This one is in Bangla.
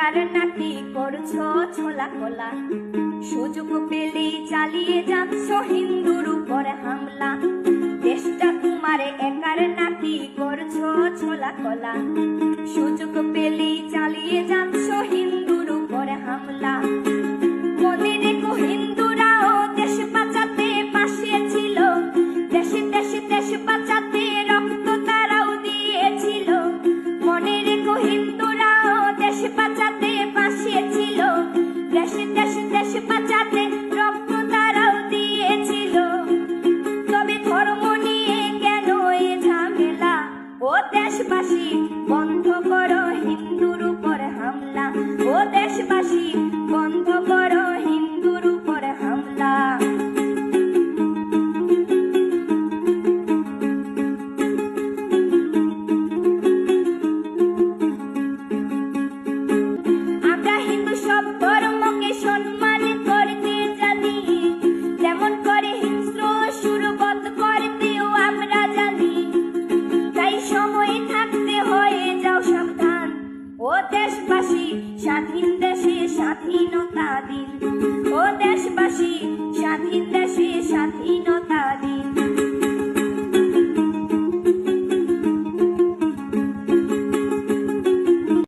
একার নাকি করছো ছোলা কোলা, সুযোগ পেলেই চালিয়ে যাচ্ছ হিন্দুর উপর হামলা। দেশটা তোমার একার নাকি করছো ছোলা কোলা, সুযোগ পেলেই চালিয়ে যাচ্ছ হিন্দুর উপর হামলা। মনে রেখো হিন্দুরাও দেশ বাঁচাতে পাশে ছিল, দেশে দেশে দেশ বাঁচাতে রক্ত তারাও দিয়েছিল। মনে রেখো হিন্দুরাও দেশ বাঁচাতে পাশে ছিল, দেশে দেশে দেশ বাঁচাতে রক্ত তারাও দিয়েছিল। তবে ধর্ম নিয়ে কেন এ ঝামেলা? ও দেশবাসী বন্ধ করো হিন্দুর উপর হামলা, ও দেশবাসী বন্ধ করো হিন্দুর উপর হামলা। আমরা হিন্দু সব ধর্মকে সম্মান করতে জানি, যেমন করে হিংস্র সুরবত করতেও আমরা জানি। তাই সময় থাকতে হয়ে যাও সাবধান, ও দেশবাসী স্বাধীন দেশে স্বাধীনতা দিন।